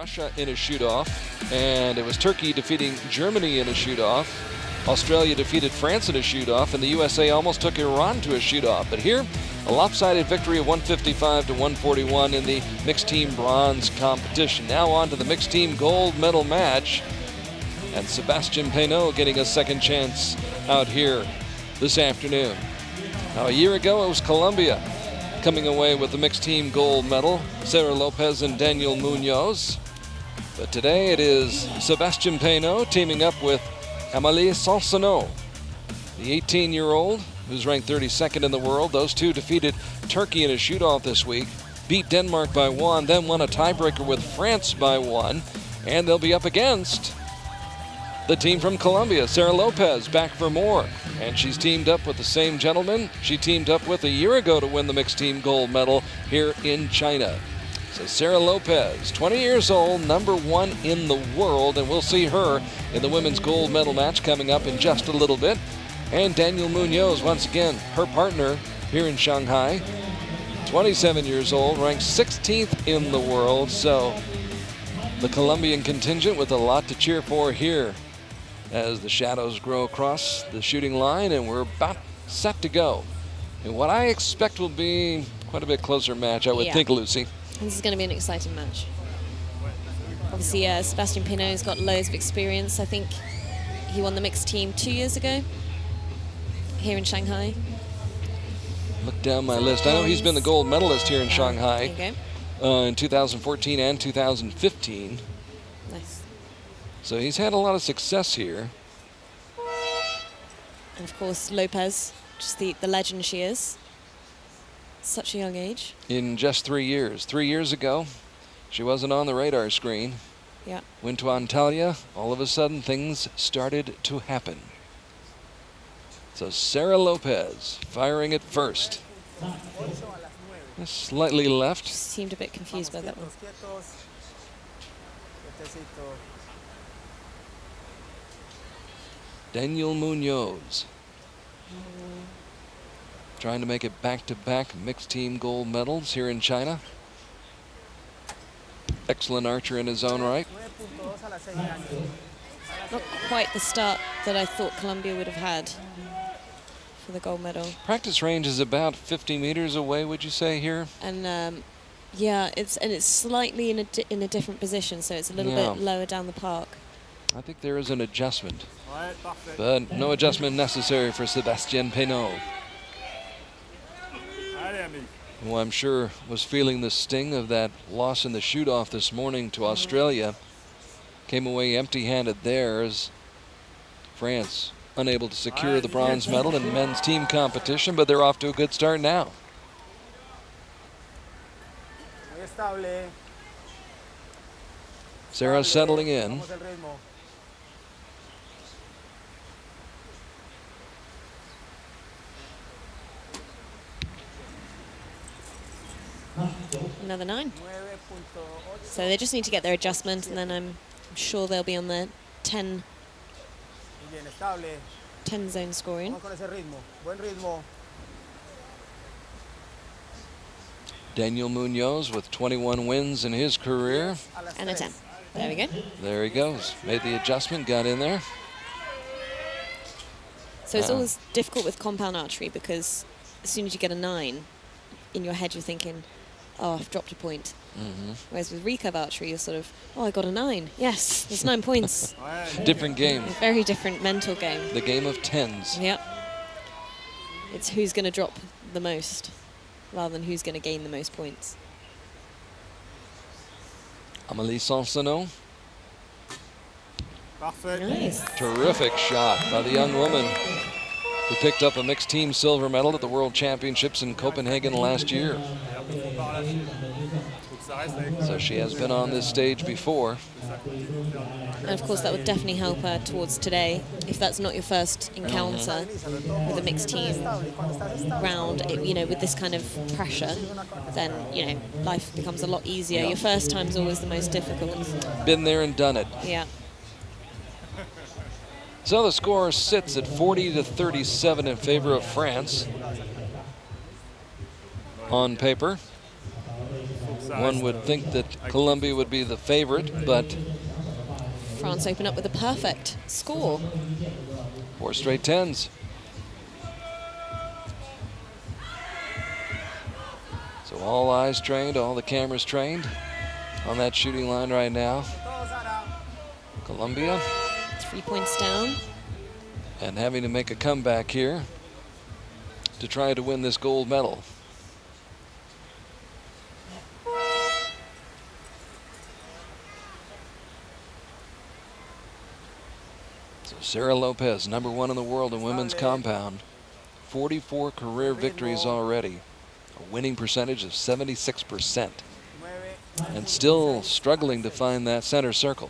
Russia in a shoot-off, and it was Turkey defeating Germany in a shoot-off. Australia defeated France in a shoot-off, and the USA almost took Iran to a shoot-off. But here, a lopsided victory of 155 to 141 in the mixed team bronze competition. Now on to the mixed team gold medal match, and Sébastien Peynaud getting a second chance out here this afternoon. Now, a year ago, it was Colombia coming away with the mixed team gold medal, Sarah Lopez and Daniel Munoz. But today it is Sébastien Peynaud teaming up with Amélie Salsano, the 18-year-old who's ranked 32nd in the world. Those two defeated Turkey in a shoot-off this week, beat Denmark by 1, then won a tiebreaker with France by 1, and they'll be up against the team from Colombia, Sarah Lopez, back for more. And she's teamed up with the same gentleman she teamed up with a year ago to win the mixed team gold medal here in China. So Sarah Lopez, 20 years old, #1 in the world, and we'll see her in the women's gold medal match coming up in just a little bit. And Daniel Munoz, once again, her partner here in Shanghai, 27 years old, ranked 16th in the world. So the Colombian contingent with a lot to cheer for here as the shadows grow across the shooting line, and we're about set to go. And what I expect will be quite a bit closer match, I would think, Lucy. This is going to be an exciting match. Obviously, Sébastien Peynaud's got loads of experience. I think he won the mixed team 2 years ago here in Shanghai. Look down my list. I know he's been the gold medalist here in Shanghai in 2014 and 2015. Nice. So he's had a lot of success here. And of course, Lopez, just the legend she is. Such a young age. In just 3 years. 3 years ago, she wasn't on the radar screen. Yeah. Went to Antalya. All of a sudden, things started to happen. So Sarah Lopez firing it first. Slightly left. Just seemed a bit confused by that one. Daniel Munoz trying to make it back-to-back mixed team gold medals here in China. Excellent archer in his own right. Not quite the start that I thought Colombia would have had for the gold medal. Practice range is about 50 meters away, would you say, here? And yeah, it's slightly in a different position, so it's a little bit lower down the park. I think there is an adjustment, but no adjustment necessary for Sébastien Peynaud, who I'm sure was feeling the sting of that loss in the shoot-off this morning to Australia. Came away empty-handed there as France unable to secure the bronze medal in the men's team competition, but they're off to a good start now. Sarah settling in. Another 9. So they just need to get their adjustment, and then I'm sure they'll be on the 10 zone scoring. Daniel Munoz with 21 wins in his career. And a 10. There we go. There he goes. Made the adjustment, got in there. So it's always difficult with compound archery, because as soon as you get a 9, in your head you're thinking, oh, I've dropped a point. Whereas with recurve archery, you're sort of, oh, I got a 9. Yes, there's 9 points. Different game. A very different mental game. The game of 10s. Yep. It's who's going to drop the most, rather than who's going to gain the most points. Amélie Salsano. Nice. Terrific shot by the young woman who picked up a mixed team silver medal at the World Championships in Copenhagen last year. So she has been on this stage before. And of course that would definitely help her towards today. If that's not your first encounter with a mixed team round, with this kind of pressure, then, life becomes a lot easier. Your first time's always the most difficult. Been there and done it. Yeah. So the score sits at 40-37 in favor of France on paper. One would think that Colombia would be the favorite, but France open up with a perfect score. 4 straight 10s. So all eyes trained, all the cameras trained on that shooting line right now. Colombia. 3 points down. And having to make a comeback here to try to win this gold medal. So Sarah Lopez, #1 in the world in women's compound. 44 career victories already. A winning percentage of 76%. And still struggling to find that center circle.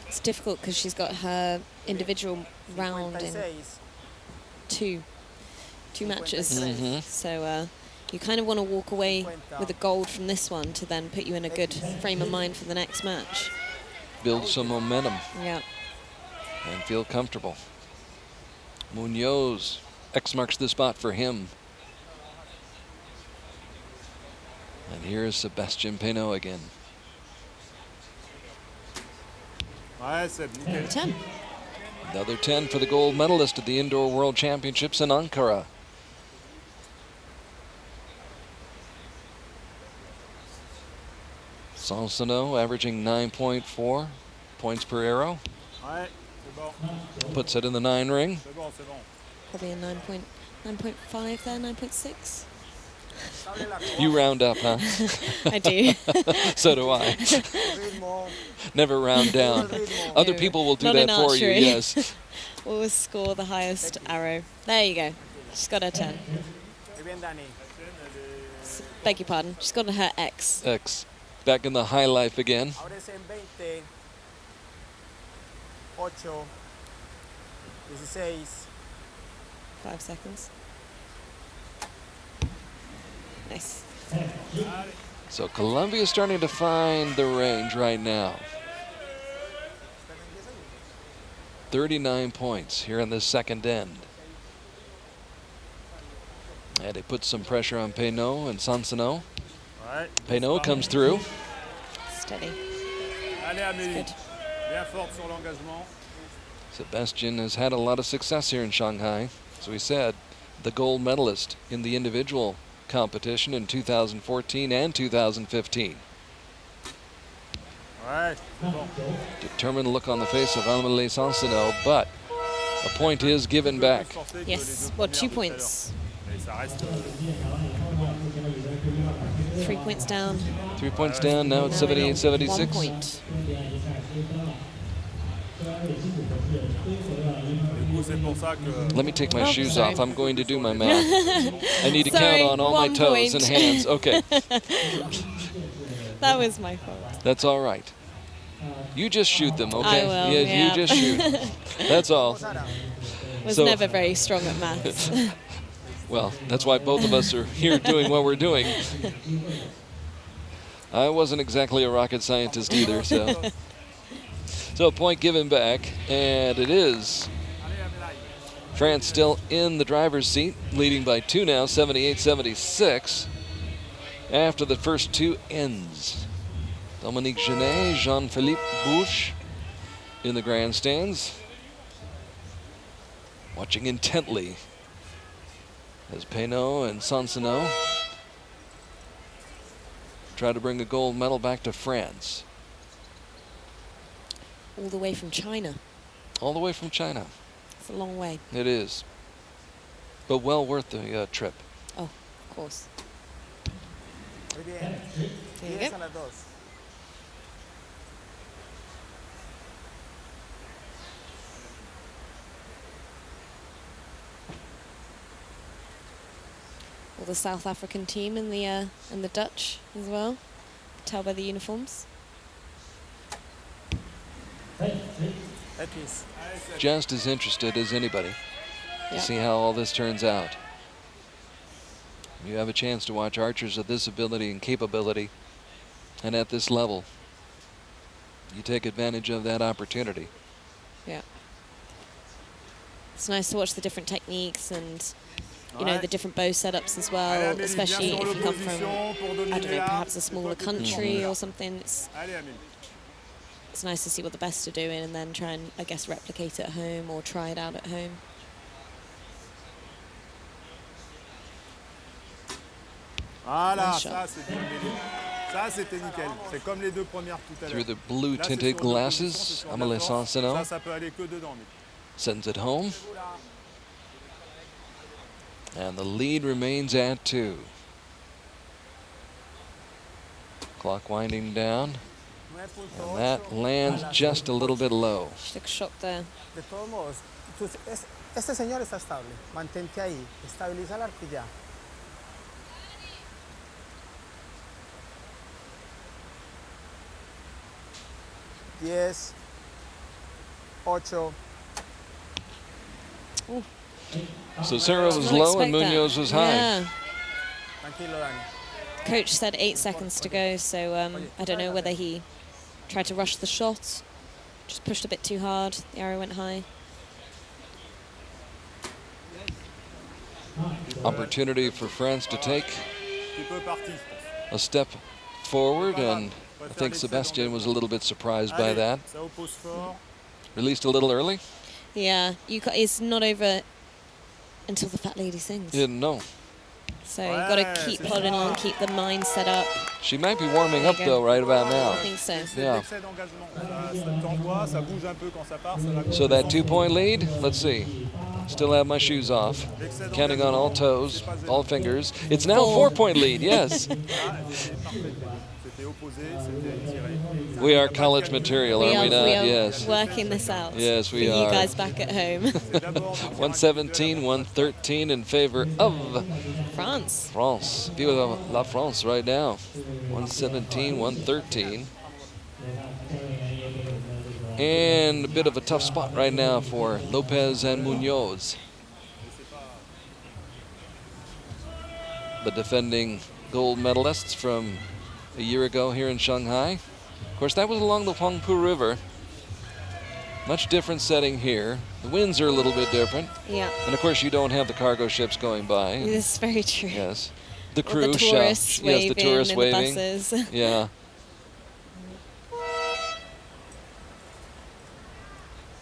It's difficult because she's got her individual round in two matches. So you kind of want to walk away with a gold from this one to then put you in a good frame of mind for the next match. Build some momentum. Yeah. And feel comfortable. Munoz, X marks the spot for him. And here's Sebastian Peinot again. 10. Another 10 for the gold medalist at the Indoor World Championships in Ankara. Sansano averaging 9.4 points per arrow. Puts it in the 9 ring. Probably a 9.5 there, 9.6. You round up, huh? I do. So do I. Never round down. Other people will do Not that in for you, archery. yes. Always score the highest arrow. There you go. She's got her 10. Beg your pardon. She's got her X. X. Back in the high life again. 5 seconds. Nice. So Colombia is starting to find the range right now. 39 points here in the second end. And they put some pressure on Peinot and Sansano. Peinot comes through. Steady. Good. Sebastian has had a lot of success here in Shanghai. As we said, the gold medalist in the individual competition in 2014 and 2015. Determined look on the face of Amélie Sansano, but a point is given back. Yes, well, 2 points. 3 points down. 3 points down, now it's 78-76. 1 point. Let me take my shoes off. I'm going to do my math. I need to count on all my 1 toes and point. hands. Okay. That was my fault. That's all right. You just shoot them, okay? I will, yeah, yeah. You just shoot. That's all. Was So- never very strong at maths. Well, that's why both of us are here doing what we're doing. I wasn't exactly a rocket scientist either, so. So a point given back, and it is France still in the driver's seat, leading by 2 now, 78-76, after the first 2 ends. Dominique Genet, Jean-Philippe Bouche in the grandstands, watching intently as Peinot and Sansano try to bring a gold medal back to France. All the way from China. All the way from China. It's a long way. It is. But well worth the trip. Oh, of course. There you go. All the South African team and the Dutch as well. Tell by the uniforms. Just as interested as anybody to Yeah. see how all this turns out. You have a chance to watch archers of this ability and capability, and at this level, you take advantage of that opportunity. Yeah. It's nice to watch the different techniques and you know, the different bow setups as well, especially if you come from, I don't know, perhaps a smaller country or something. It's nice to see what the best are doing and then try and, I guess, replicate it at home or try it out at home. Voilà, ça c'est bien mêlé. Ça c'était nickel. C'est comme les deux premières tout à l'heure. Through the blue tinted glasses, Amelie Sansino Ça peut aller que dedans. sends it home. And the lead remains at 2. Clock winding down. And that lands just a little bit low. She took a shot there. De todos modos, este señor está estable. Mantente ahí. Estabiliza el arco y ya. 10, 8. So Sarah was low and Munoz was high. Yeah. Tranquilo, Dani. Coach said 8 seconds to go, so I don't know whether he tried to rush the shot, just pushed a bit too hard, the arrow went high. Opportunity for France to take a step forward, and I think Sebastian was a little bit surprised by that. Released a little early? Yeah, it's not over until the fat lady sings. Didn't know. So you've got to keep plodding along, keep the mind set up. She might be warming up though right about now. I think so. Yeah. So that 2-point lead, let's see. Still have my shoes off, counting on all toes, all fingers. It's now 4-point lead, yes. We are college material, aren't we not? We are yes. working this out. Yes, we for are. You guys back at home. 117, 113 in favor of France. France. Vive la France right now. 117, 113. And a bit of a tough spot right now for Lopez and Munoz. The defending gold medalists from a year ago here in Shanghai. Of course, that was along the Huangpu River. Much different setting here. The winds are a little bit different. Yeah. And of course, you don't have the cargo ships going by. This is very true. Yes. The Or crew the tourists waving, yes, the tourists and waving. the buses. Yeah.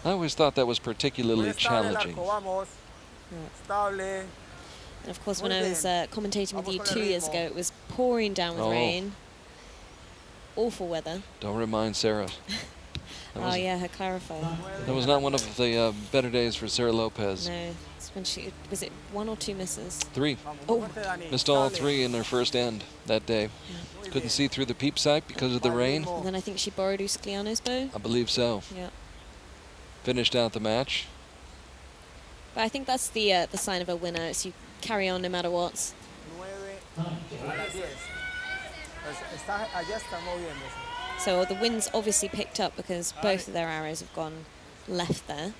I always thought that was particularly challenging. And of course, when I was commentating with you 2 years ago, it was pouring down with rain. Awful weather. Don't remind Sarah. Oh yeah, her clarifier. That was not one of the better days for Sarah Lopez. No, it's when she, was it 1 or 2 misses? 3. Oh. Missed all 3 in her first end that day. Yeah. Couldn't see through the peep sight because of the rain. And then I think she borrowed Uscliano's bow. I believe so. Yeah. Finished out the match. But I think that's the sign of a winner. It's you carry on no matter what. So the wind's obviously picked up because both of their arrows have gone left there.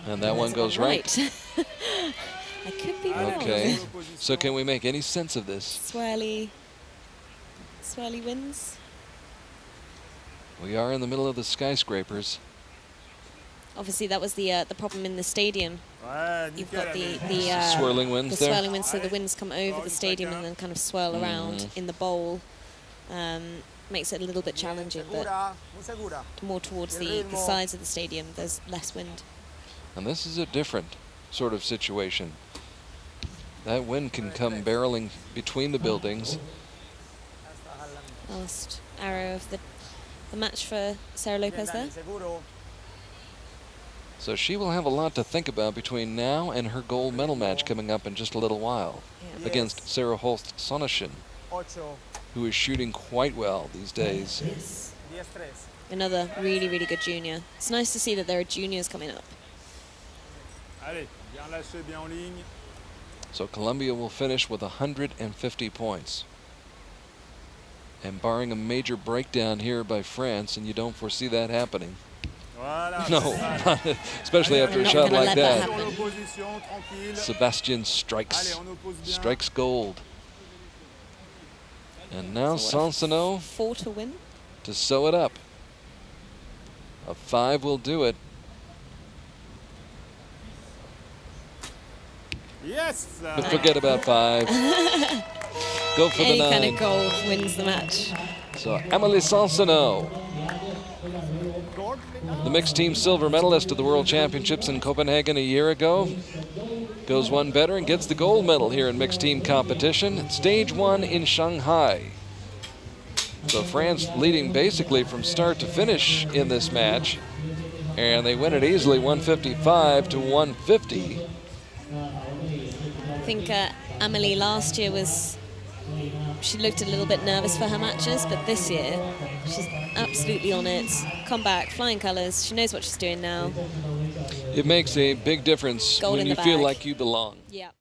And that one goes right. I could be wrong. Okay. So can we make any sense of this? Swirly winds. We are in the middle of the skyscrapers. Obviously, that was the problem in the stadium. You've got the swirling winds the there. swirling winds, so the winds come over the stadium and then kind of swirl around in the bowl. Makes it a little bit challenging, but more towards the sides of the stadium, there's less wind. And this is a different sort of situation. That wind can come barreling between the buildings. Last arrow of the match for Sarah Lopez there. So she will have a lot to think about between now and her gold medal match coming up in just a little while against Sarah Holst Sonneschen, who is shooting quite well these days. Yes. Another really, really good junior. It's nice to see that there are juniors coming up. So Colombia will finish with 150 points. And barring a major breakdown here by France, and you don't foresee that happening. No, especially after a shot like that. Sebastian strikes gold. And now Sansino 4 to win. to sew it up. A 5 will do it. Yes! But forget about 5. Go for Any the 9. kind of gold wins the match. So Amélie Sansoneau, the mixed team silver medalist at the World Championships in Copenhagen a year ago, goes one better and gets the gold medal here in mixed team competition. Stage 1 in Shanghai. So France leading basically from start to finish in this match. And they win it easily, 155 to 150. I think Amélie last year she looked a little bit nervous for her matches, but this year she's absolutely on it. Come back, flying colours. She knows what she's doing now. It makes a big difference Gold when in you the feel bag. like you belong. Yeah.